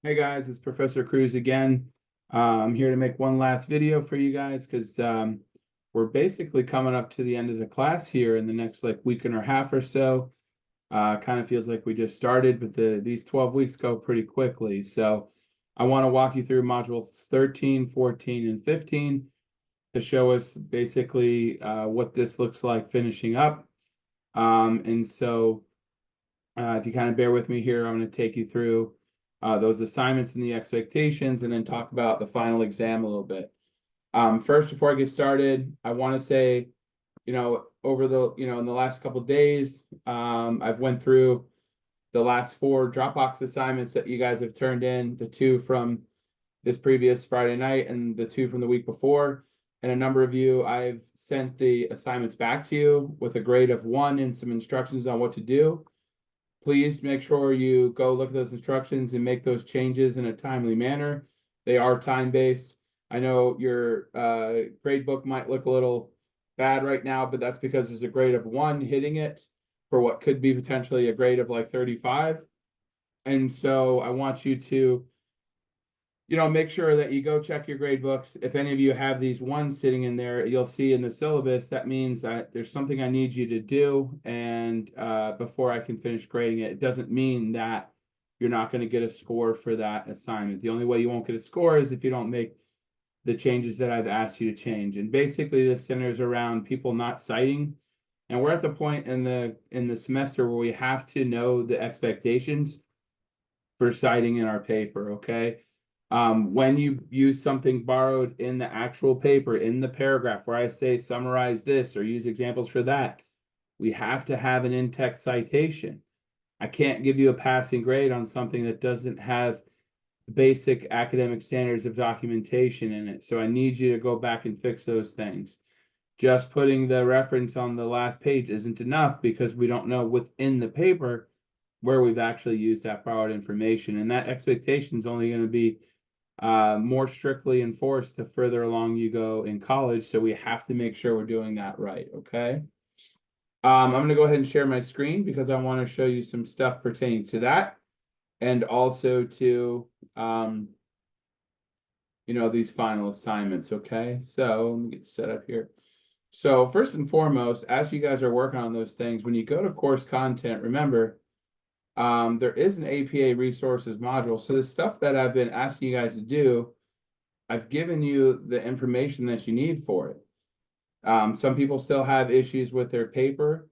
Hey guys, it's Professor Cruz again. I'm here to make one last video for you guys because we're basically coming up to the end of the class here in the next like week and a half or so. Kind of feels like we just started, but these 12 weeks go pretty quickly. So I want to walk you through modules 13, 14, and 15 to show us basically what this looks like finishing up. If you kind of bear with me here, I'm going to take you through those assignments and the expectations, and then talk about the final exam a little bit. First, before I get started, I want to say, over in the last couple of days, I've went through the last 4 Dropbox assignments that you guys have turned in, the 2 from this previous Friday night and the 2 from the week before. And a number of you, I've sent the assignments back to you with a grade of 1 and some instructions on what to do. Please make sure you go look at those instructions and make those changes in a timely manner. They are time-based. I know your grade book might look a little bad right now, but that's because there's a grade of 1 hitting it for what could be potentially a grade of like 35. And so I want you to make sure that you go check your grade books. If any of you have these ones sitting in there, you'll see in the syllabus, that means that there's something I need you to do. And before I can finish grading it, it doesn't mean that you're not going to get a score for that assignment. The only way you won't get a score is if you don't make the changes that I've asked you to change. And basically this centers around people not citing. And we're at the point in the semester where we have to know the expectations for citing in our paper, okay? When you use something borrowed in the actual paper, in the paragraph where I say summarize this or use examples for that, we have to have an in-text citation. I can't give you a passing grade on something that doesn't have basic academic standards of documentation in it. So I need you to go back and fix those things. Just putting the reference on the last page isn't enough because we don't know within the paper where we've actually used that borrowed information. And that expectation is only going to be more strictly enforced the further along you go in college. So we have to make sure we're doing that right, okay? I'm going to go ahead and share my screen because I want to show you some stuff pertaining to that and also to, these final assignments, okay? So let me get set up here. So first and foremost, as you guys are working on those things, when you go to course content, remember, there is an APA resources module. So the stuff that I've been asking you guys to do, I've given you the information that you need for it. Some people still have issues with their paper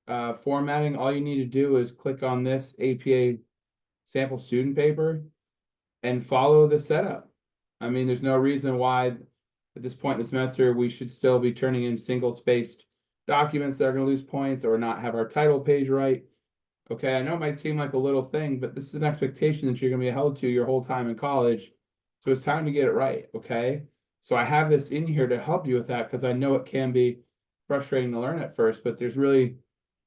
formatting. All you need to do is click on this APA sample student paper and follow the setup. I mean, there's no reason why at this point in the semester we should still be turning in single-spaced documents that are going to lose points or not have our title page right. Okay, I know it might seem like a little thing, but this is an expectation that you're going to be held to your whole time in college. So it's time to get it right, okay? So I have this in here to help you with that because I know it can be frustrating to learn at first, but there's really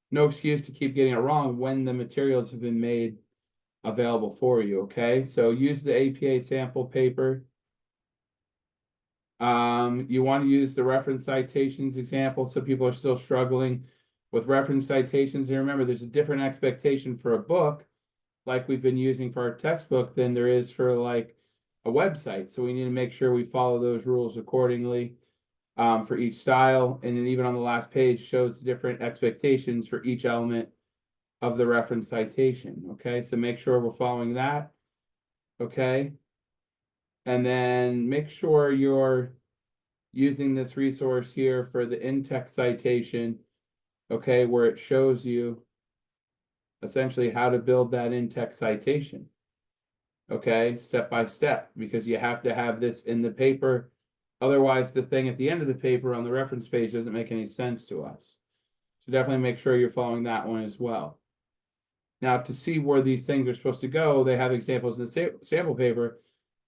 no excuse to keep getting it wrong when the materials have been made available for you, okay? So use the APA sample paper. You want to use the reference citations example so people are still struggling with reference citations. And remember, there's a different expectation for a book like we've been using for our textbook than there is for like a website. So we need to make sure we follow those rules accordingly for each style. And then even on the last page shows the different expectations for each element of the reference citation. Okay, so make sure we're following that. Okay. And then make sure you're using this resource here for the in-text citation, okay, where it shows you essentially how to build that in-text citation, okay, step by step, because you have to have this in the paper. Otherwise, the thing at the end of the paper on the reference page doesn't make any sense to us. So definitely make sure you're following that one as well. Now, to see where these things are supposed to go, they have examples in the sample paper,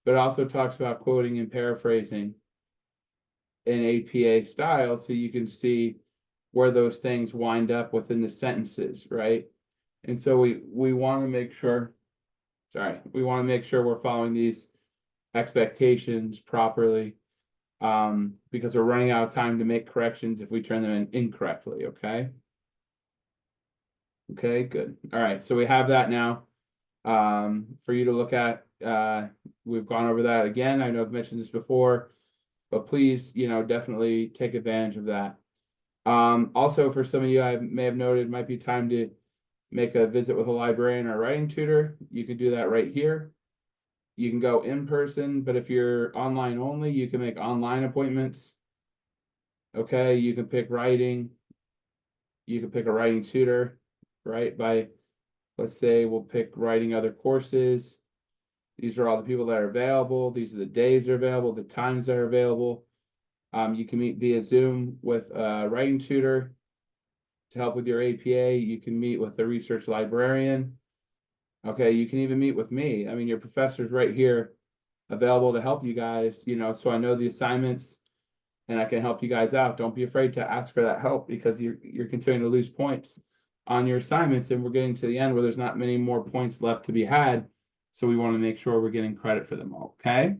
but it also talks about quoting and paraphrasing in APA style, so you can see where those things wind up within the sentences, right? And so we want to make sure, we want to make sure we're following these expectations properly, because we're running out of time to make corrections if we turn them in incorrectly, okay? Okay, good. All right, so we have that now. for you to look at. We've gone over that again. I know I've mentioned this before, but please, definitely take advantage of that. Also, for some of you, I may have noted, it might be time to make a visit with a librarian or writing tutor. You could do that right here. You can go in person, but if you're online only, you can make online appointments. Okay, you can pick writing. You can pick a writing tutor, right? Let's say we'll pick writing other courses. These are all the people that are available. These are the days that are available, the times that are available. You can meet via Zoom with a writing tutor to help with your APA. You can meet with the research librarian. Okay, you can even meet with me. I mean, your professor's right here available to help you guys, so I know the assignments and I can help you guys out. Don't be afraid to ask for that help, because you're continuing to lose points on your assignments, and we're getting to the end where there's not many more points left to be had. So we want to make sure we're getting credit for them all, okay?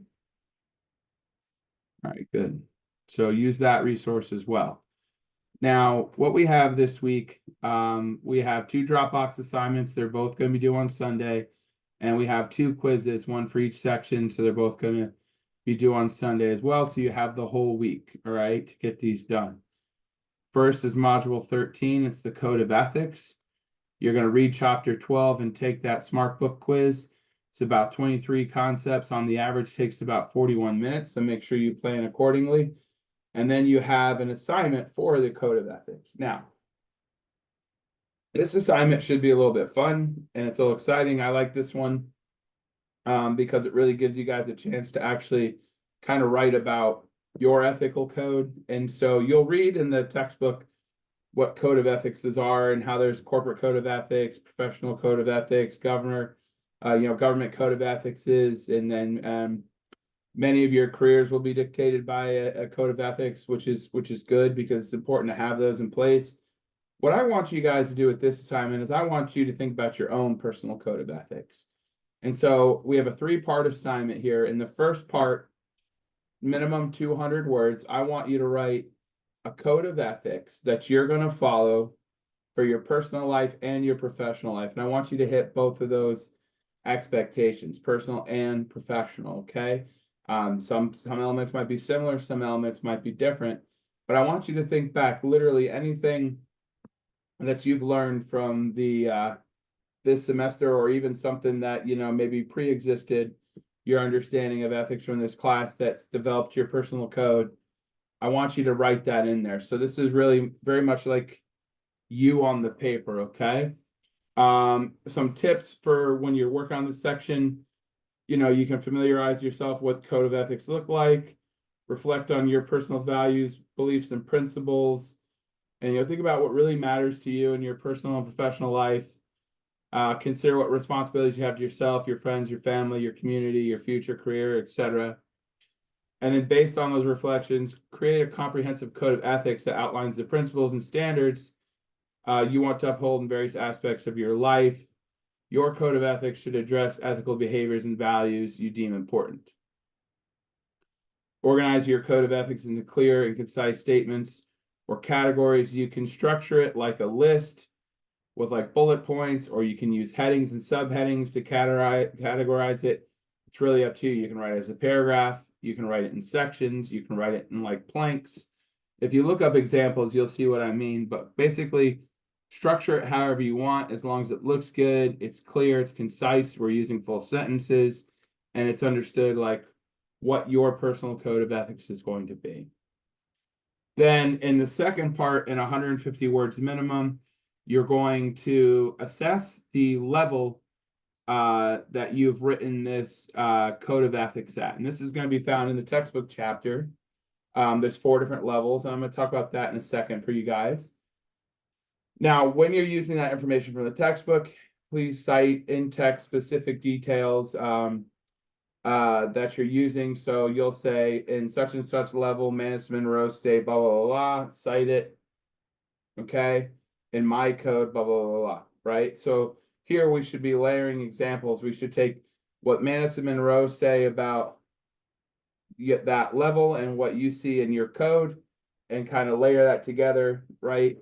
All right, good. So use that resource as well. Now, what we have this week, we have 2 Dropbox assignments. They're both going to be due on Sunday. And we have 2 quizzes, one for each section. So they're both going to be due on Sunday as well. So you have the whole week, all right, to get these done. First is Module 13. It's the Code of Ethics. You're going to read Chapter 12 and take that SmartBook quiz. It's about 23 concepts. On the average, takes about 41 minutes. So make sure you plan accordingly. And then you have an assignment for the Code of Ethics. Now, this assignment should be a little bit fun, and it's a little exciting. I like this one because it really gives you guys a chance to actually kind of write about your ethical code. And so you'll read in the textbook what code of ethics are and how there's corporate code of ethics, professional code of ethics, government code of ethics is, and then many of your careers will be dictated by a code of ethics, which is good because it's important to have those in place. What I want you guys to do with this assignment is I want you to think about your own personal code of ethics. And so we have a 3-part assignment here. In the first part, minimum 200 words, I want you to write a code of ethics that you're going to follow for your personal life and your professional life. And I want you to hit both of those expectations, personal and professional, okay? Some elements might be similar, some elements might be different, but I want you to think back, literally anything that you've learned from this semester, or even something that maybe pre-existed your understanding of ethics from this class that's developed your personal code. I want you to write that in there. So this is really very much like you on the paper, okay? Some tips for when you're working on this section. You can familiarize yourself with code of ethics look like, reflect on your personal values, beliefs, and principles, and think about what really matters to you in your personal and professional life. Consider what responsibilities you have to yourself, your friends, your family, your community, your future career, etc. And then based on those reflections, create a comprehensive code of ethics that outlines the principles and standards you want to uphold in various aspects of your life. Your code of ethics should address ethical behaviors and values you deem important. Organize your code of ethics into clear and concise statements or categories. You can structure it like a list with like bullet points, or you can use headings and subheadings to categorize it. It's really up to you. You can write it as a paragraph. You can write it in sections. You can write it in like planks. If you look up examples, you'll see what I mean. But basically, structure it however you want, as long as it looks good, it's clear, it's concise, we're using full sentences, and it's understood like what your personal code of ethics is going to be. Then in the second part, in 150 words minimum, you're going to assess the level that you've written this code of ethics at. And this is going to be found in the textbook chapter. There's 4 different levels, and I'm going to talk about that in a second for you guys. Now, when you're using that information from the textbook, please cite in-text specific details that you're using. So you'll say, in such and such level, Madison Monroe State, blah, blah, blah, blah, cite it, okay? In my code, blah, blah, blah, blah, right? So here we should be layering examples. We should take what Madison Monroe say about that level and what you see in your code and kind of layer that together, right?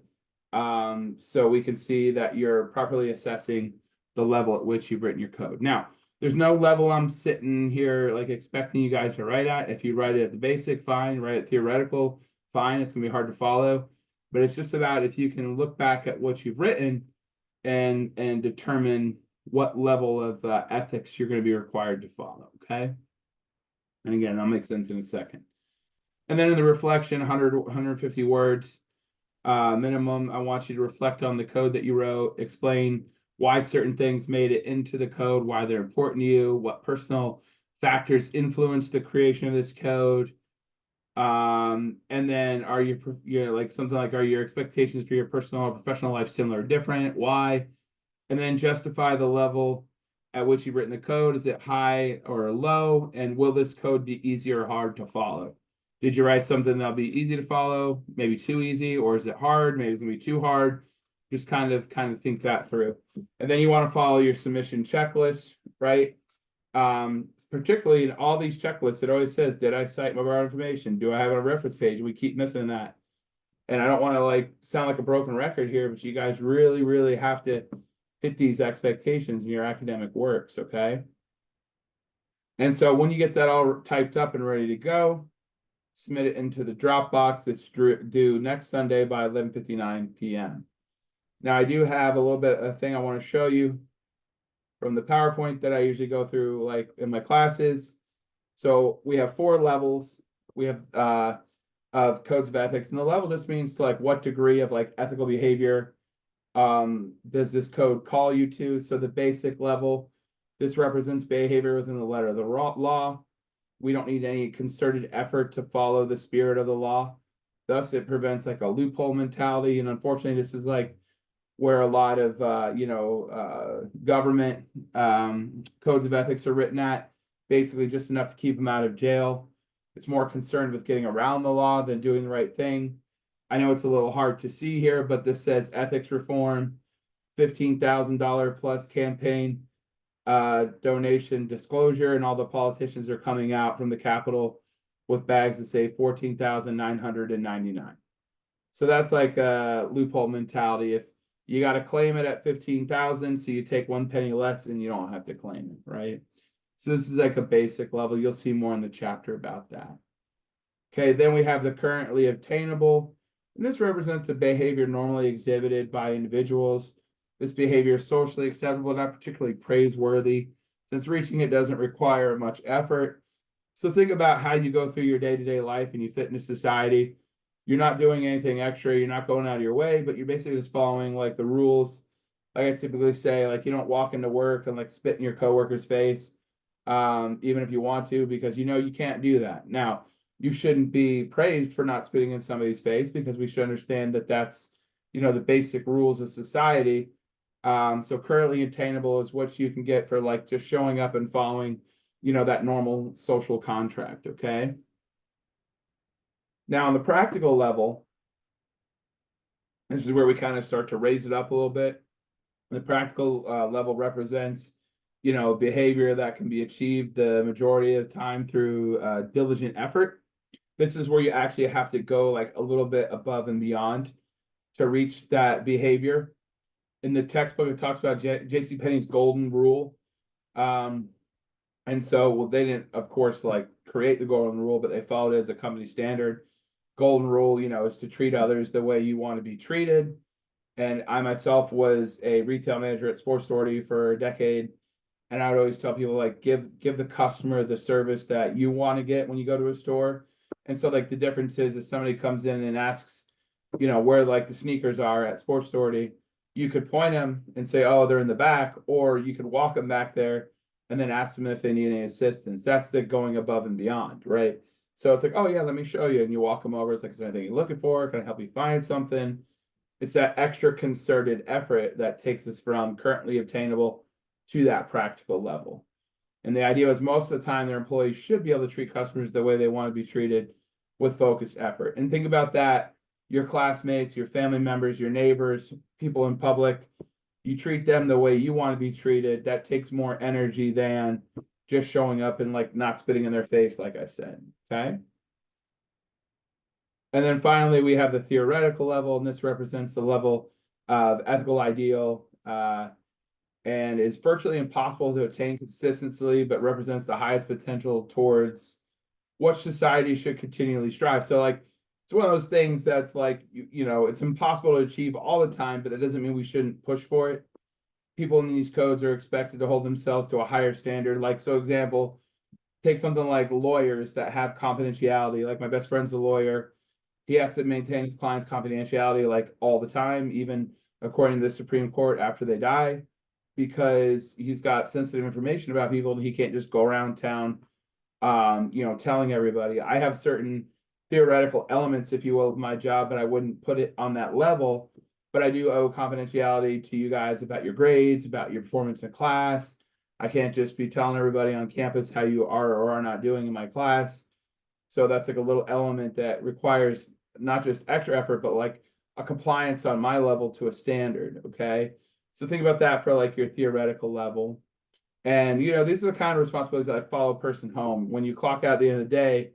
So we can see that you're properly assessing the level at which you've written your code. Now, there's no level I'm sitting here like expecting you guys to write at. If you write it at the basic, fine. Write it theoretical, fine. It's gonna be hard to follow, but it's just about if you can look back at what you've written and determine what level of ethics you're going to be required to follow. Okay, and again, that'll make sense in a second. And then in the reflection, 150 words minimum. I want you to reflect on the code that you wrote, explain why certain things made it into the code, why they're important to you, what personal factors influenced the creation of this code. And then are like something like, are your expectations for your personal or professional life similar or different? Why? And then justify the level at which you've written the code. Is it high or low? And will this code be easy or hard to follow? Did you write something that'll be easy to follow, maybe too easy, or is it hard? Maybe it's gonna be too hard. Just kind of think that through. And then you want to follow your submission checklist, right? Particularly in all these checklists, it always says, did I cite my borrowed information? Do I have a reference page? And we keep missing that. And I don't want to like sound like a broken record here, but you guys really, really have to hit these expectations in your academic works, okay? And so when you get that all typed up and ready to go, submit it into the Dropbox. It's due next Sunday by 11:59 p.m. Now I do have a little bit of a thing I want to show you from the PowerPoint that I usually go through like in my classes. So we have 4 levels. We have of codes of ethics, and the level just means to like what degree of like ethical behavior does this code call you to. So the basic level, this represents behavior within the letter of the law. We don't need any concerted effort to follow the spirit of the law. Thus, it prevents like a loophole mentality. And unfortunately, this is like where a lot of government codes of ethics are written at, basically just enough to keep them out of jail. It's more concerned with getting around the law than doing the right thing. I know it's a little hard to see here, but this says ethics reform, $15,000 plus campaign donation disclosure, and all the politicians are coming out from the Capitol with bags that say 14,999. So that's like a loophole mentality. If you got to claim it at 15,000, so you take 1 penny less and you don't have to claim it, right? So this is like a basic level. You'll see more in the chapter about that. Okay, then we have the currently obtainable, and this represents the behavior normally exhibited by individuals. This behavior is socially acceptable, not particularly praiseworthy, since reaching it doesn't require much effort. So think about how you go through your day-to-day life and you fit into society. You're not doing anything extra, you're not going out of your way, but you're basically just following like the rules. Like I typically say, like you don't walk into work and like spit in your coworker's face, even if you want to, because you know you can't do that. Now, you shouldn't be praised for not spitting in somebody's face, because we should understand that that's, the basic rules of society. So currently attainable is what you can get for like just showing up and following, that normal social contract, okay? Now on the practical level, this is where we kind of start to raise it up a little bit. The practical level represents, behavior that can be achieved the majority of the time through diligent effort. This is where you actually have to go like a little bit above and beyond to reach that behavior. In the textbook, it talks about JCPenney's golden rule. And so, well, they didn't, of course, like create the golden rule, but they followed it as a company standard. Golden rule, is to treat others the way you want to be treated. And I myself was a retail manager at Sports Authority for a decade. And I would always tell people like give the customer the service that you want to get when you go to a store. And so like the difference is if somebody comes in and asks, where like the sneakers are at Sports Authority, you could point them and say, oh, they're in the back, or you could walk them back there and then ask them if they need any assistance. That's the going above and beyond, right? So it's like, oh yeah, let me show you. And you walk them over. It's like, is there anything you're looking for? Can I help you find something? It's that extra concerted effort that takes us from currently obtainable to that practical level. And the idea is most of the time their employees should be able to treat customers the way they want to be treated with focused effort. And think about that, your classmates, your family members, your neighbors, people in public, you treat them the way you want to be treated. That takes more energy than just showing up and like not spitting in their face, like I said, okay? And then finally, we have the theoretical level, and this represents the level of ethical ideal and is virtually impossible to attain consistently, but represents the highest potential towards what society should continually strive. So like it's one of those things that's like you know, it's impossible to achieve all the time, but that doesn't mean we shouldn't push for it. People in these codes are expected to hold themselves to a higher standard. Like, so example, take something like lawyers that have confidentiality. Like my best friend's a lawyer. He has to maintain his client's confidentiality like all the time, even according to the Supreme Court after they die, because he's got sensitive information about people and he can't just go around town you know, telling everybody. I have certain theoretical elements, if you will, of my job, but I wouldn't put it on that level. But I do owe confidentiality to you guys about your grades, about your performance in class. I can't just be telling everybody on campus how you are or are not doing in my class. So that's like a little element that requires not just extra effort, but like a compliance on my level to a standard. Okay. So think about that for like your theoretical level. And you know, these are the kind of responsibilities that follow a person home. When you clock out at the end of the day,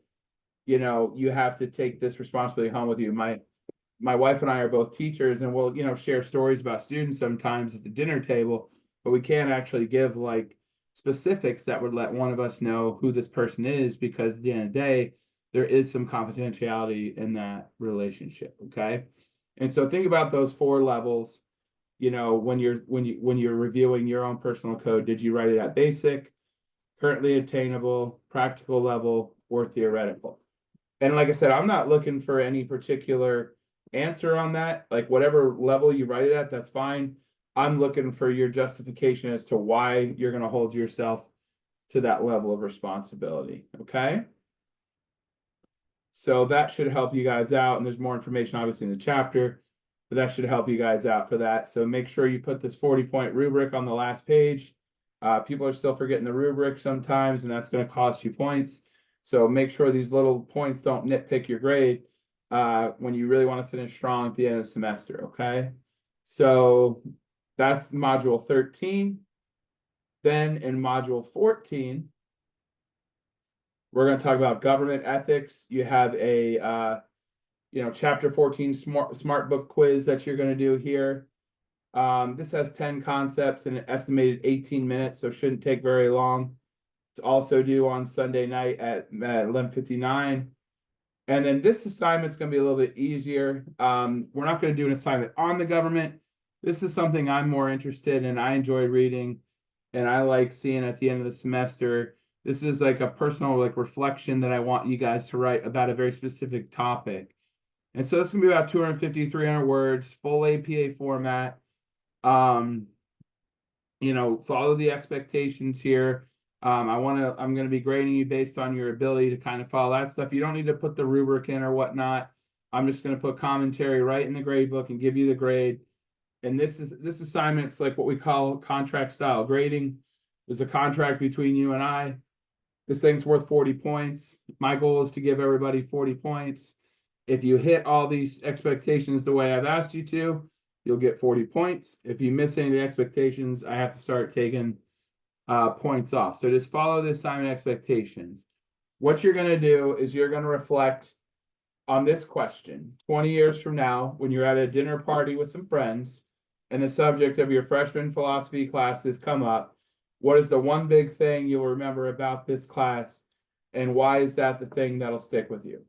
you know, you have to take this responsibility home with you. My wife and I are both teachers, and we'll, you know, share stories about students sometimes at the dinner table, but we can't actually give like specifics that would let one of us know who this person is, because at the end of the day, there is some confidentiality in that relationship. Okay. And so think about those 4 levels. You know, when you're reviewing your own personal code, did you write it at basic, currently attainable, practical level, or theoretical? And like I said, I'm not looking for any particular answer on that. Like whatever level you write it at, that's fine. I'm looking for your justification as to why you're going to hold yourself to that level of responsibility. Okay. So that should help you guys out. And there's more information obviously in the chapter, but that should help you guys out for that. So make sure you put this 40-point rubric on the last page. People are still forgetting the rubric sometimes, and that's going to cost you points. So make sure these little points don't nitpick your grade when you really want to finish strong at the end of the semester, okay? So that's module 13. Then in module 14, we're going to talk about government ethics. You have a you know, chapter 14 smart book quiz that you're going to do here. This has 10 concepts and an estimated 18 minutes, so shouldn't take very long. It's also due on Sunday night at 11:59. And then this assignment's going to be a little bit easier. We're not going to do an assignment on the government. This is something I'm more interested in. I enjoy reading, and I like seeing at the end of the semester. This is like a personal like reflection that I want you guys to write about a very specific topic. And so it's gonna be about 250, 300 words, full APA format. You know, follow the expectations here. I'm gonna be grading you based on your ability to kind of follow that stuff. You don't need to put the rubric in or whatnot. I'm just gonna put commentary right in the grade book and give you the grade. And this assignment's like what we call contract style grading. There's a contract between you and I. This thing's worth 40 points. My goal is to give everybody 40 points. If you hit all these expectations the way I've asked you to, you'll get 40 points. If you miss any of the expectations, I have to start taking points off. So just follow the assignment expectations. What you're going to do is you're going to reflect on this question 20 years from now when you're at a dinner party with some friends and the subject of your freshman philosophy classes come up. What is the one big thing you'll remember about this class, and why is that the thing that'll stick with you?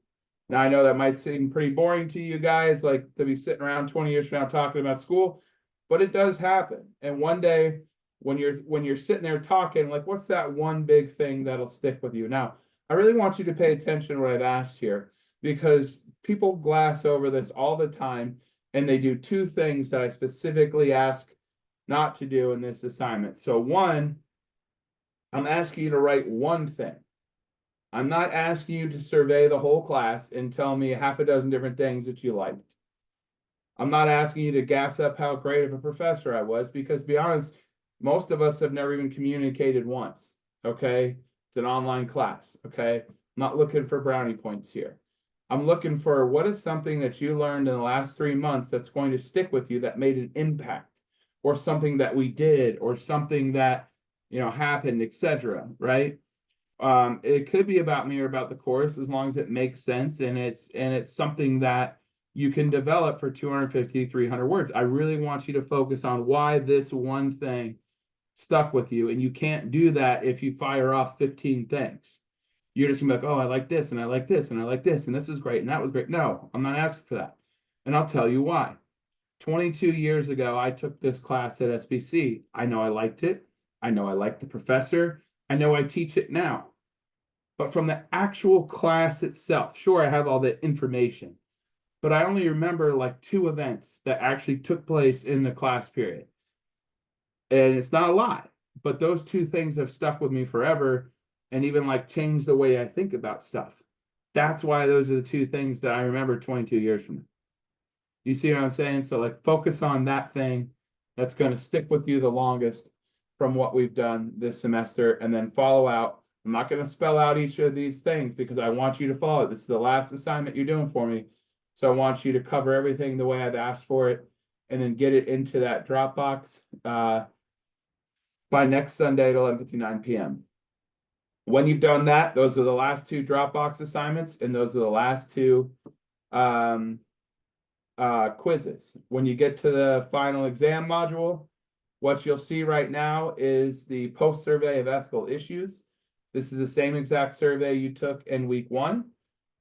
Now, I know that might seem pretty boring to you guys, like to be sitting around 20 years from now talking about school, but it does happen. And one day when you're sitting there talking, like, what's that one big thing that'll stick with you? Now, I really want you to pay attention to what I've asked here, because people glass over this all the time, and they do 2 things that I specifically ask not to do in this assignment. So one, I'm asking you to write one thing. I'm not asking you to survey the whole class and tell me half a dozen different things that you liked. I'm not asking you to gas up how great of a professor I was, because to be honest, most of us have never even communicated once. Okay. It's an online class. Okay. I'm not looking for brownie points here. I'm looking for what is something that you learned in the last 3 months that's going to stick with you, that made an impact, or something that we did, or something that, you know, happened, etc. Right? It could be about me or about the course, as long as it makes sense and it's something that you can develop for 250, 300 words. I really want you to focus on why this one thing stuck with you, and you can't do that if you fire off 15 things. You're just gonna be like, oh, I like this, and I like this, and I like this, and this is great, and that was great. No, I'm not asking for that. And I'll tell you why. 22 years ago, I took this class at SBC. I know I liked it. I know I liked the professor. I know I teach it now. But from the actual class itself, sure, I have all the information, but I only remember like 2 events that actually took place in the class period. And it's not a lot, but those 2 things have stuck with me forever and even like changed the way I think about stuff. That's why those are the 2 things that I remember 22 years from now. You see what I'm saying? So like focus on that thing that's going to stick with you the longest from what we've done this semester, and then follow out. I'm not going to spell out each of these things because I want you to follow it. This is the last assignment you're doing for me. So I want you to cover everything the way I've asked for it, and then get it into that Dropbox by next Sunday at 11:59 p.m. When you've done that, those are the last 2 Dropbox assignments, and those are the last 2 quizzes. When you get to the final exam module, what you'll see right now is the post survey of ethical issues. This is the same exact survey you took in week 1.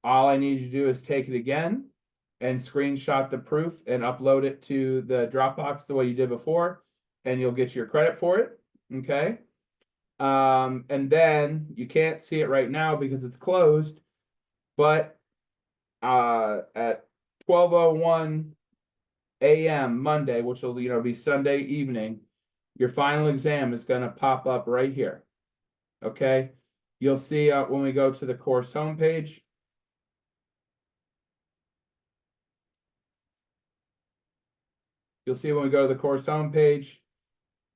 All I need you to do is take it again and screenshot the proof and upload it to the Dropbox the way you did before, and you'll get your credit for it. Okay. And then you can't see it right now because it's closed, but at 12:01 a.m. Monday, which will be Sunday evening, your final exam is going to pop up right here. Okay, you'll see when we go to the course homepage. You'll see when we go to the course homepage,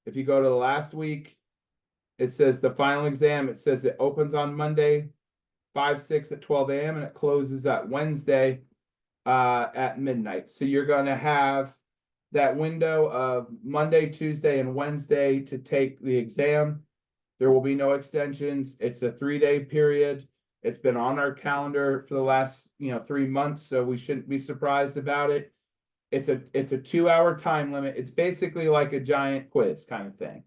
if you go to the last week, it says the final exam. It says it opens on Monday, 5/6 at 12 a.m. and it closes at Wednesday at midnight. So you're going to have that window of Monday, Tuesday, and Wednesday to take the exam. There will be no extensions. It's a 3-day period. It's been on our calendar for the last 3 months, so we shouldn't be surprised about it. It's a 2-hour time limit. It's basically like a giant quiz kind of thing,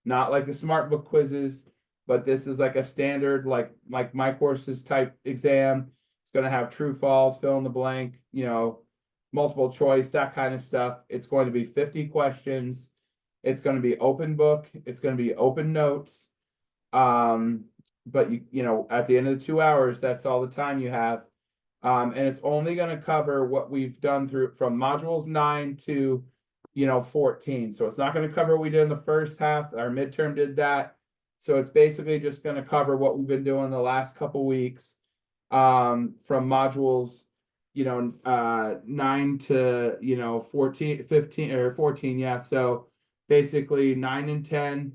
not like the smart book quizzes, but this is like a standard like my courses type exam. It's going to have true false, fill in the blank, multiple choice, that kind of stuff. It's going to be 50 questions. It's going to be open book. It's going to be open notes. But at the end of the 2 hours, that's all the time you have. And it's only going to cover what we've done through from modules 9 to 14. So it's not going to cover what we did in the first half. Our midterm did that. So it's basically just going to cover what we've been doing the last couple weeks from modules 9 to 14, 15 or 14. Yeah. So basically 9 and 10,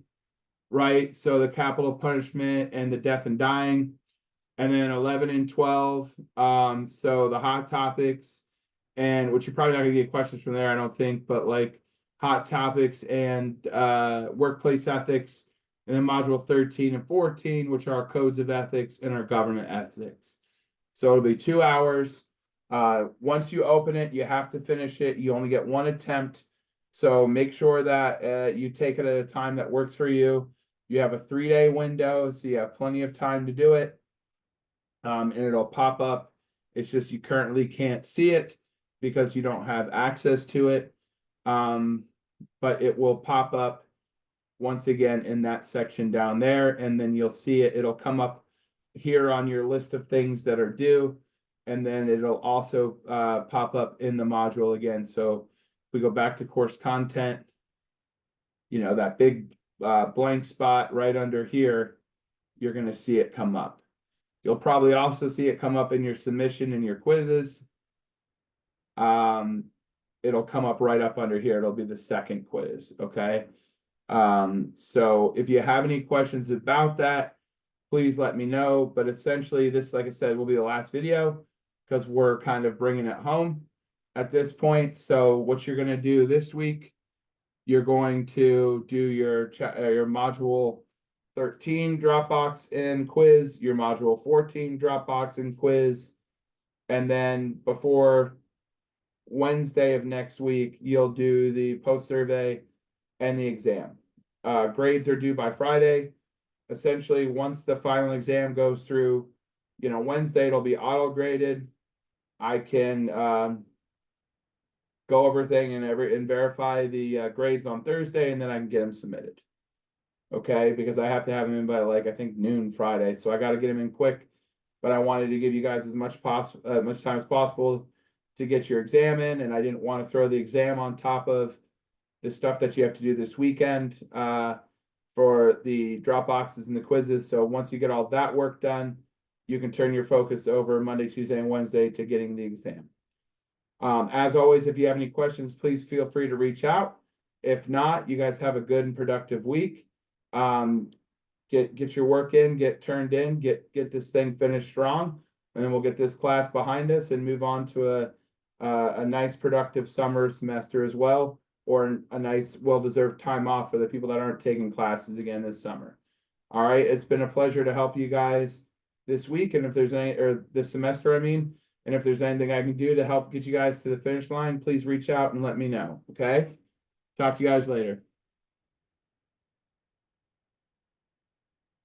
right? So the capital punishment and the death and dying. And then 11 and 12. So the hot topics, and which you're probably not gonna get questions from there, I don't think, but like hot topics and workplace ethics, and then module 13 and 14, which are codes of ethics and our government ethics. So it'll be 2 hours. Once you open it, you have to finish it. You only get 1 attempt. So make sure that you take it at a time that works for you. You have a 3-day window, so you have plenty of time to do it. And it'll pop up. It's just you currently can't see it because you don't have access to it. But it will pop up once again in that section down there, and then you'll see it. It'll come up here on your list of things that are due, and then it'll also pop up in the module again. So if we go back to course content, that big blank spot right under here, you're going to see it come up. You'll probably also see it come up in your submission and your quizzes. It'll come up right up under here. It'll be the second quiz, okay? So if you have any questions about that, please let me know. But essentially this, like I said, will be the last video because we're kind of bringing it home at this point. So what you're going to do this week, you're going to do your module 13 Dropbox and quiz, your module 14 Dropbox and quiz, and then before Wednesday of next week, you'll do the post survey and the exam. grades are due by Friday. Essentially, once the final exam goes through, Wednesday, it'll be auto graded. I can go over everything and verify the grades on Thursday, and then I can get them submitted. Okay, because I have to have them in by I think noon Friday, so I got to get them in quick. But I wanted to give you guys as much time as possible to get your exam in, and I didn't want to throw the exam on top of the stuff that you have to do this weekend for the drop boxes and the quizzes. So once you get all that work done, you can turn your focus over Monday, Tuesday, and Wednesday to getting the exam. As always, if you have any questions, please feel free to reach out. If not, you guys have a good and productive week. Get your work in, get turned in, get this thing finished strong, and then we'll get this class behind us and move on to a nice productive summer semester as well, or a nice well-deserved time off for the people that aren't taking classes again this summer. All right, it's been a pleasure to help you guys this week, and if there's this semester, and if there's anything I can do to help get you guys to the finish line, please reach out and let me know. Okay, talk to you guys later.